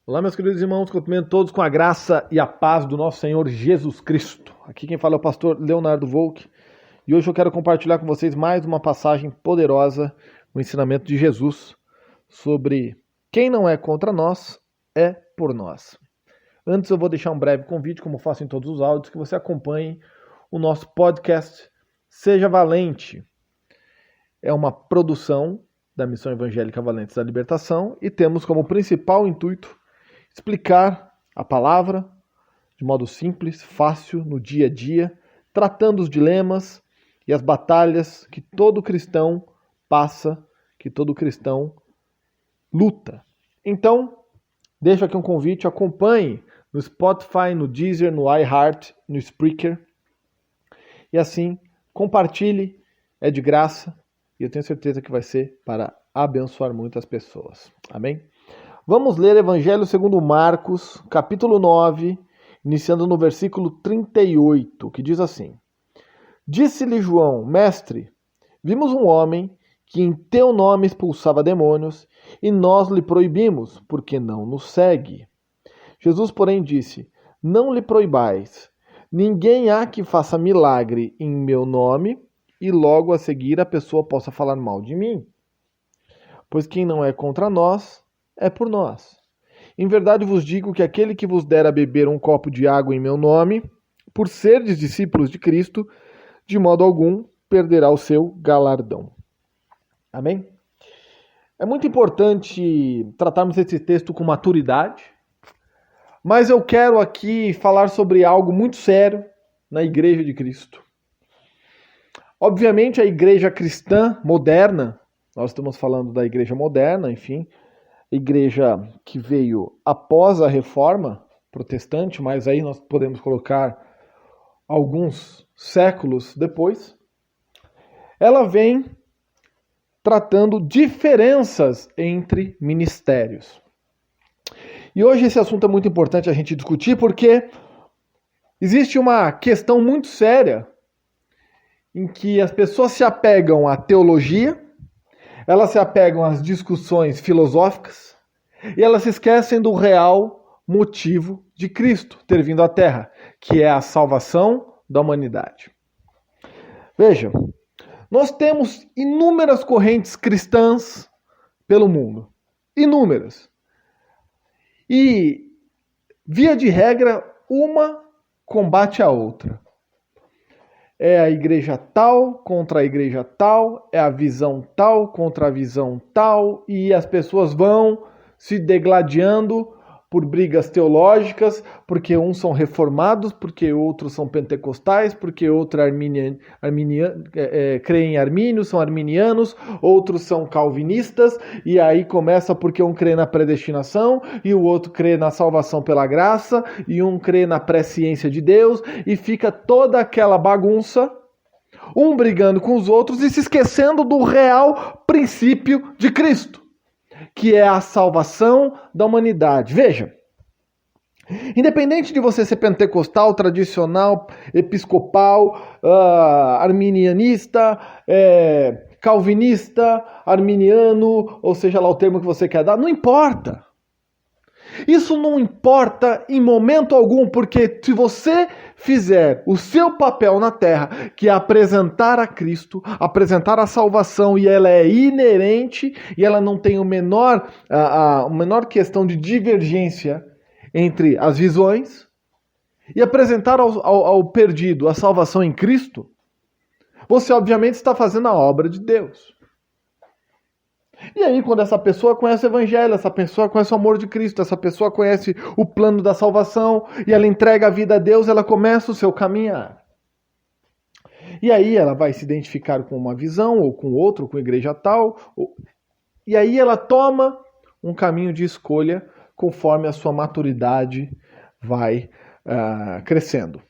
Olá, meus queridos irmãos, cumprimento todos com a graça e a paz do nosso Senhor Jesus Cristo. Aqui quem fala é o pastor Leonardo Volk e hoje eu quero compartilhar com vocês mais uma passagem poderosa, o ensinamento de Jesus sobre quem não é contra nós, é por nós. Antes eu vou deixar um breve convite, como faço em todos os áudios, que você acompanhe o nosso podcast Seja Valente. É uma produção da Missão Evangélica Valentes da Libertação e temos como principal intuito explicar a palavra de modo simples, fácil, no dia a dia, tratando os dilemas e as batalhas que todo cristão passa, que todo cristão luta. Então, deixo aqui um convite, acompanhe no Spotify, no Deezer, no iHeart, no Spreaker. E assim, compartilhe, é de graça e eu tenho certeza que vai ser para abençoar muitas pessoas. Amém? Vamos ler Evangelho segundo Marcos, capítulo 9, iniciando no versículo 38, que diz assim: Disse-lhe João, mestre, vimos um homem que em teu nome expulsava demônios, e nós lhe proibimos, porque não nos segue. Jesus, porém, disse, não lhe proibais, ninguém há que faça milagre em meu nome, e logo a seguir a pessoa possa falar mal de mim. Pois quem não é contra nós, é por nós. Em verdade vos digo que aquele que vos der a beber um copo de água em meu nome, por serdes discípulos de Cristo, de modo algum perderá o seu galardão. Amém? É muito importante tratarmos esse texto com maturidade, mas eu quero aqui falar sobre algo muito sério na Igreja de Cristo. Obviamente a igreja cristã moderna, nós estamos falando da igreja moderna, enfim, igreja que veio após a reforma protestante, mas aí nós podemos colocar alguns séculos depois, ela vem tratando diferenças entre ministérios. E hoje esse assunto é muito importante a gente discutir porque existe uma questão muito séria em que as pessoas se apegam à teologia, elas se apegam às discussões filosóficas e elas se esquecem do real motivo de Cristo ter vindo à Terra, que é a salvação da humanidade. Veja, nós temos inúmeras correntes cristãs pelo mundo. Inúmeras. E, via de regra, uma combate a outra. É a igreja tal contra a igreja tal, é a visão tal contra a visão tal, e as pessoas vão se degladiando por brigas teológicas, porque uns são reformados, porque outros são pentecostais, porque outros creem em armínios, são arminianos, outros são calvinistas, e aí começa porque um crê na predestinação, e o outro crê na salvação pela graça, e um crê na presciência de Deus, e fica toda aquela bagunça, um brigando com os outros e se esquecendo do real princípio de Cristo, que é a salvação da humanidade. Veja, independente de você ser pentecostal, tradicional, episcopal, arminianista, calvinista, arminiano, ou seja lá o termo que você quer dar, não importa. Isso não importa em momento algum, porque se você fizer o seu papel na terra, que é apresentar a Cristo, apresentar a salvação, e ela é inerente, e ela não tem a menor questão de divergência entre as visões, e apresentar ao perdido a salvação em Cristo, você obviamente está fazendo a obra de Deus. E aí, quando essa pessoa conhece o Evangelho, essa pessoa conhece o amor de Cristo, essa pessoa conhece o plano da salvação, e ela entrega a vida a Deus, ela começa o seu caminhar. E aí ela vai se identificar com uma visão, ou com outro, com a igreja tal, e aí ela toma um caminho de escolha conforme a sua maturidade vai crescendo.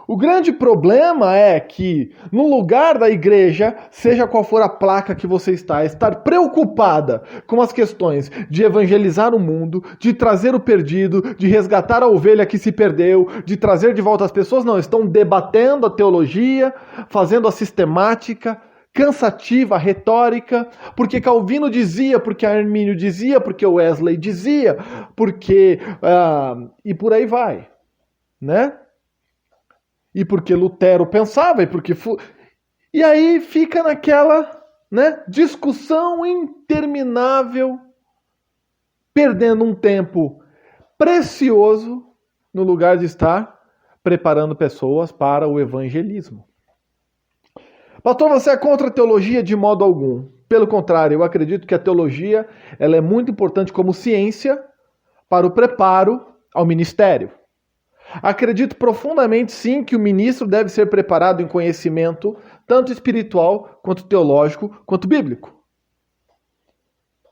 O grande problema é que, no lugar da igreja, seja qual for a placa que você está, estar preocupada com as questões de evangelizar o mundo, de trazer o perdido, de resgatar a ovelha que se perdeu, de trazer de volta as pessoas, não, estão debatendo a teologia, fazendo a sistemática, cansativa, retórica, porque Calvino dizia, porque Armínio dizia, porque Wesley dizia, porque... e por aí vai, né? E porque Lutero pensava, e porque... E aí fica naquela, né, discussão interminável, perdendo um tempo precioso no lugar de estar preparando pessoas para o evangelismo. Pastor, você é contra a teologia de modo algum. Pelo contrário, eu acredito que a teologia ela é muito importante como ciência para o preparo ao ministério. Acredito profundamente, sim, que o ministro deve ser preparado em conhecimento, tanto espiritual, quanto teológico, quanto bíblico.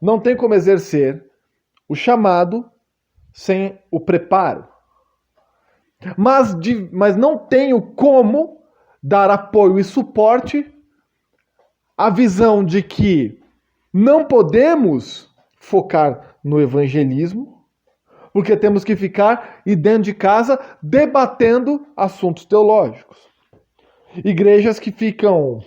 Não tem como exercer o chamado sem o preparo. Mas não tenho como dar apoio e suporte à visão de que não podemos focar no evangelismo, porque temos que ficar dentro de casa debatendo assuntos teológicos. Igrejas que ficam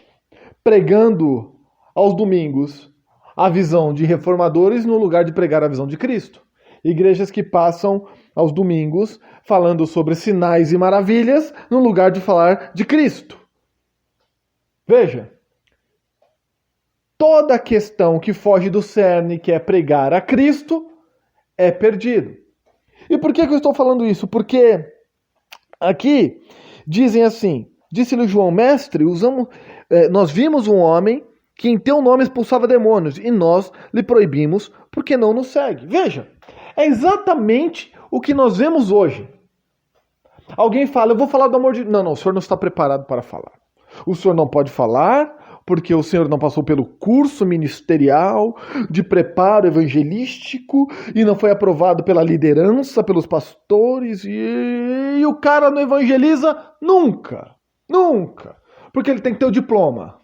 pregando aos domingos a visão de reformadores no lugar de pregar a visão de Cristo. Igrejas que passam aos domingos falando sobre sinais e maravilhas no lugar de falar de Cristo. Veja, toda questão que foge do cerne, que é pregar a Cristo, é perdido. E por que eu estou falando isso? Porque aqui dizem assim, disse-lhe João, mestre, nós vimos um homem que em teu nome expulsava demônios e nós lhe proibimos porque não nos segue. Veja, é exatamente o que nós vemos hoje. Alguém fala, eu vou falar do amor de... Não, o senhor não está preparado para falar. O senhor não pode falar porque o senhor não passou pelo curso ministerial de preparo evangelístico e não foi aprovado pela liderança, pelos pastores e o cara não evangeliza nunca. Nunca. Porque ele tem que ter o diploma.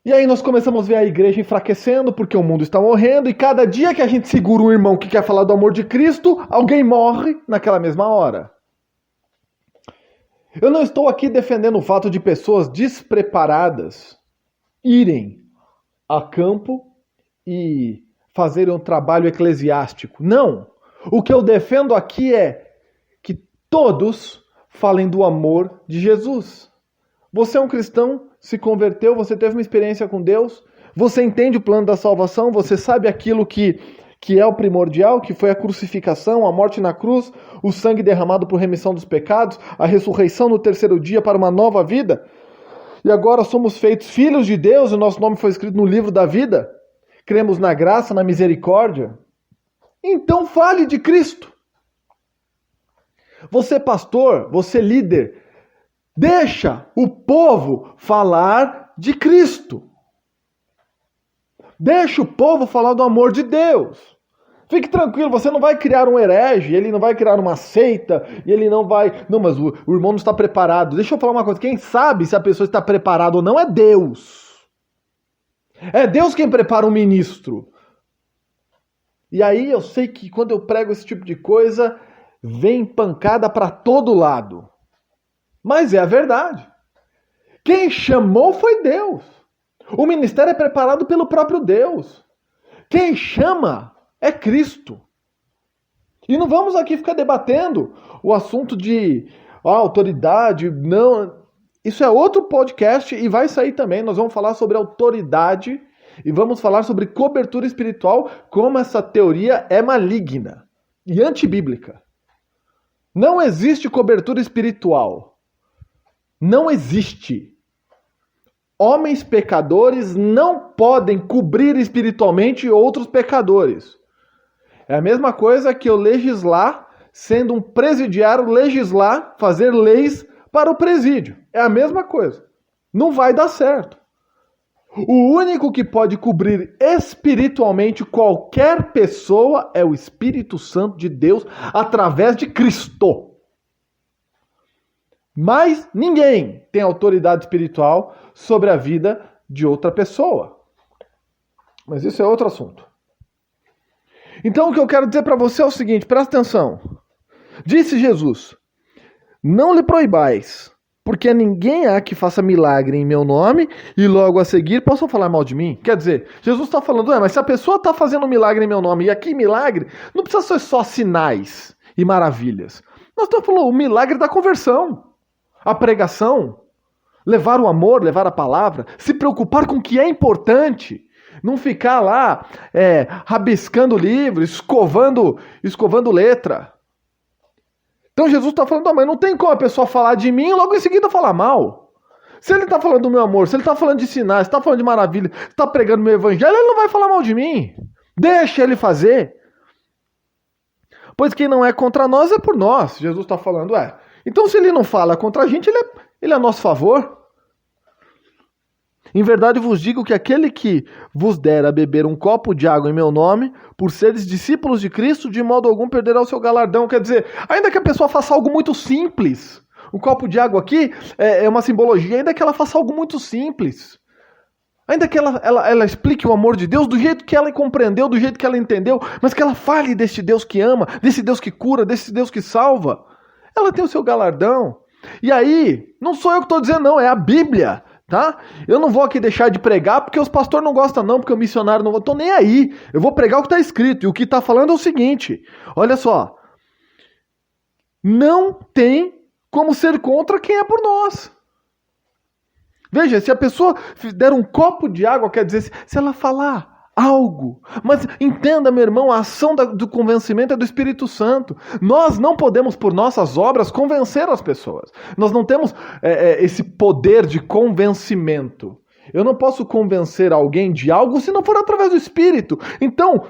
E aí nós começamos a ver a igreja enfraquecendo porque o mundo está morrendo e cada dia que a gente segura um irmão que quer falar do amor de Cristo, alguém morre naquela mesma hora. Eu não estou aqui defendendo o fato de pessoas despreparadas irem a campo e fazerem um trabalho eclesiástico. Não! O que eu defendo aqui é que todos falem do amor de Jesus. Você é um cristão, se converteu, você teve uma experiência com Deus, você entende o plano da salvação, você sabe aquilo que é o primordial, que foi a crucificação, a morte na cruz, o sangue derramado por remissão dos pecados, a ressurreição no terceiro dia para uma nova vida. E agora somos feitos filhos de Deus, o nosso nome foi escrito no livro da vida. Cremos na graça, na misericórdia. Então fale de Cristo. Você pastor, você líder, deixa o povo falar de Cristo. Deixa o povo falar do amor de Deus. Fique tranquilo, você não vai criar um herege, ele não vai criar uma seita, e ele não vai... Não, mas o irmão não está preparado. Deixa eu falar uma coisa, quem sabe se a pessoa está preparada ou não é Deus. É Deus quem prepara um ministro. E aí eu sei que quando eu prego esse tipo de coisa, vem pancada para todo lado. Mas é a verdade. Quem chamou foi Deus. O ministério é preparado pelo próprio Deus. Quem chama é Cristo. E não vamos aqui ficar debatendo o assunto de autoridade, não. Isso é outro podcast e vai sair também. Nós vamos falar sobre autoridade e vamos falar sobre cobertura espiritual, como essa teoria é maligna e antibíblica. Não existe cobertura espiritual. Não existe. Homens pecadores não podem cobrir espiritualmente outros pecadores. É a mesma coisa que eu legislar, sendo um presidiário, legislar, fazer leis para o presídio. É a mesma coisa. Não vai dar certo. O único que pode cobrir espiritualmente qualquer pessoa é o Espírito Santo de Deus através de Cristo. Mas ninguém tem autoridade espiritual sobre a vida de outra pessoa. Mas isso é outro assunto. Então o que eu quero dizer para você é o seguinte, presta atenção. Disse Jesus, não lhe proibais, porque ninguém há que faça milagre em meu nome e logo a seguir possam falar mal de mim. Quer dizer, Jesus está falando, mas se a pessoa está fazendo milagre em meu nome, e aqui milagre, não precisa ser só sinais e maravilhas. Nós estamos falando o milagre da conversão, a pregação, levar o amor, levar a palavra, se preocupar com o que é importante, não ficar lá rabiscando livro, escovando letra. Então Jesus está falando, mas não tem como a pessoa falar de mim e logo em seguida falar mal. Se ele está falando do meu amor, se ele está falando de sinais, se está falando de maravilha, se está pregando meu evangelho, ele não vai falar mal de mim. Deixa ele fazer. Pois quem não é contra nós é por nós. Jesus está falando, Então se ele não fala contra a gente, ele é a nosso favor. Em verdade vos digo que aquele que vos der a beber um copo de água em meu nome, por seres discípulos de Cristo, de modo algum perderá o seu galardão. Quer dizer, ainda que a pessoa faça algo muito simples, o copo de água aqui é uma simbologia, ainda que ela faça algo muito simples, ainda que ela explique o amor de Deus do jeito que ela compreendeu, do jeito que ela entendeu, mas que ela fale deste Deus que ama, desse Deus que cura, desse Deus que salva, ela tem o seu galardão. E aí, não sou eu que estou dizendo não, é a Bíblia. Tá? Eu não vou aqui deixar de pregar porque os pastores não gostam não, porque o missionário não... Tô nem aí. Eu vou pregar o que está escrito. E o que está falando é o seguinte. Olha só. Não tem como ser contra quem é por nós. Veja, se a pessoa der um copo de água, quer dizer, se ela falar algo. Mas entenda, meu irmão, a ação do convencimento é do Espírito Santo. Nós não podemos, por nossas obras, convencer as pessoas. Nós não temos esse poder de convencimento. Eu não posso convencer alguém de algo se não for através do Espírito. Então,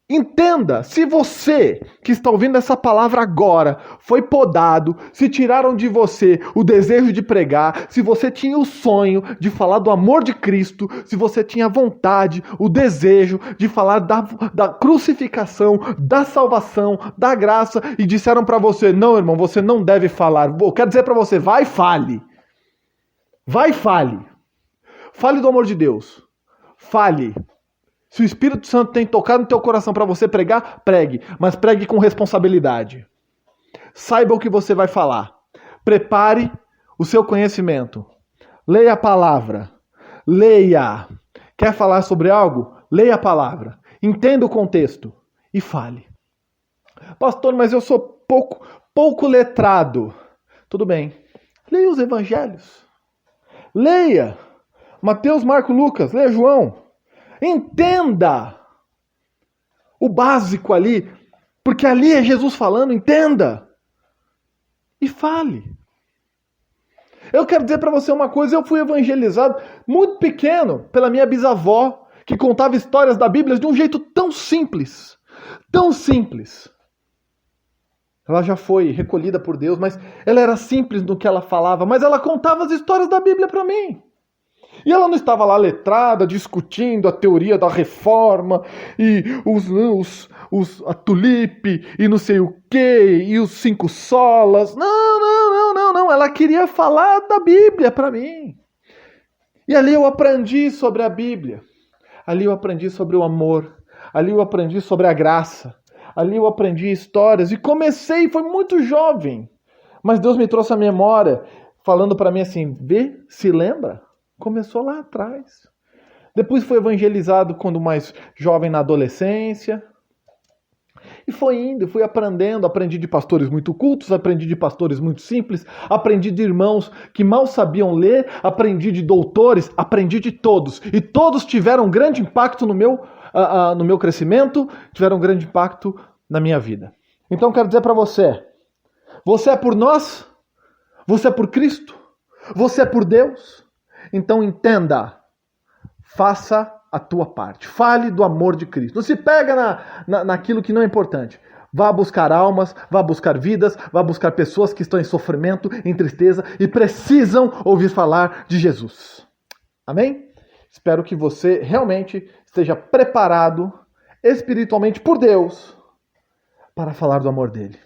entenda, se você que está ouvindo essa palavra agora foi podado, se tiraram de você o desejo de pregar, se você tinha o sonho de falar do amor de Cristo, se você tinha vontade, o desejo de falar da crucificação, da salvação, da graça, e disseram para você, não, irmão, você não deve falar. Eu quero dizer para você, vai e fale. Vai e fale. Fale do amor de Deus. Fale. Se o Espírito Santo tem tocado no teu coração para você pregar, pregue. Mas pregue com responsabilidade. Saiba o que você vai falar. Prepare o seu conhecimento. Leia a palavra. Leia. Quer falar sobre algo? Leia a palavra. Entenda o contexto. E fale. Pastor, mas eu sou pouco letrado. Tudo bem. Leia os evangelhos. Leia. Mateus, Marcos, Lucas. Leia João. Entenda o básico ali, porque ali é Jesus falando, entenda e fale. Eu quero dizer para você uma coisa, eu fui evangelizado muito pequeno pela minha bisavó, que contava histórias da Bíblia de um jeito tão simples, tão simples. Ela já foi recolhida por Deus, mas ela era simples no que ela falava, mas ela contava as histórias da Bíblia para mim. E ela não estava lá letrada, discutindo a teoria da reforma, e a tulipe, e não sei o quê, e os 5 solas. Não. Ela queria falar da Bíblia para mim. E ali eu aprendi sobre a Bíblia. Ali eu aprendi sobre o amor. Ali eu aprendi sobre a graça. Ali eu aprendi histórias. E comecei, foi muito jovem. Mas Deus me trouxe a memória, falando para mim assim, vê, se lembra? Começou lá atrás. Depois foi evangelizado quando mais jovem na adolescência. E foi indo, fui aprendendo. Aprendi de pastores muito cultos, aprendi de pastores muito simples, aprendi de irmãos que mal sabiam ler, aprendi de doutores, aprendi de todos. E todos tiveram um grande impacto no meu crescimento, tiveram um grande impacto na minha vida. Então quero dizer para você, você é por nós, você é por Cristo, você é por Deus. Então entenda, faça a tua parte, fale do amor de Cristo. Não se pega naquilo que não é importante. Vá buscar almas, vá buscar vidas, vá buscar pessoas que estão em sofrimento, em tristeza e precisam ouvir falar de Jesus. Amém? Espero que você realmente esteja preparado espiritualmente por Deus para falar do amor dele.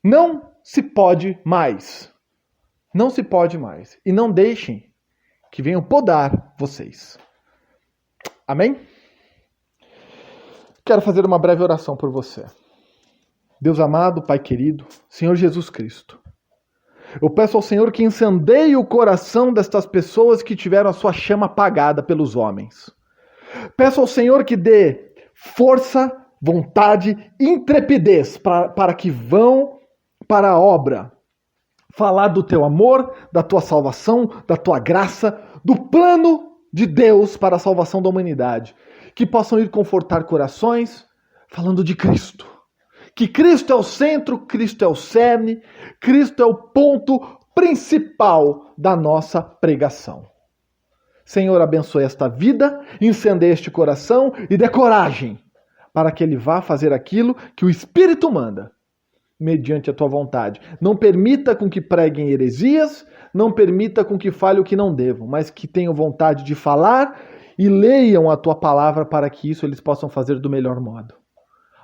Não se pode mais. Não se pode mais. E não deixem que venham podar vocês. Amém? Quero fazer uma breve oração por você. Deus amado, Pai querido, Senhor Jesus Cristo. Eu peço ao Senhor que incendeie o coração destas pessoas que tiveram a sua chama apagada pelos homens. Peço ao Senhor que dê força, vontade, intrepidez para que vão para a obra. Falar do teu amor, da tua salvação, da tua graça, do plano de Deus para a salvação da humanidade. Que possam ir confortar corações falando de Cristo. Que Cristo é o centro, Cristo é o cerne, Cristo é o ponto principal da nossa pregação. Senhor, abençoe esta vida, incendeie este coração e dê coragem para que ele vá fazer aquilo que o Espírito manda, mediante a tua vontade. Não permita com que preguem heresias, não permita com que fale o que não devam, mas que tenham vontade de falar e leiam a tua palavra para que isso eles possam fazer do melhor modo.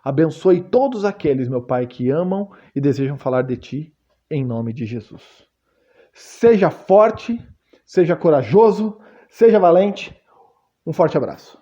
Abençoe todos aqueles, meu Pai, que amam e desejam falar de Ti, em nome de Jesus. Seja forte, seja corajoso, seja valente. Um forte abraço.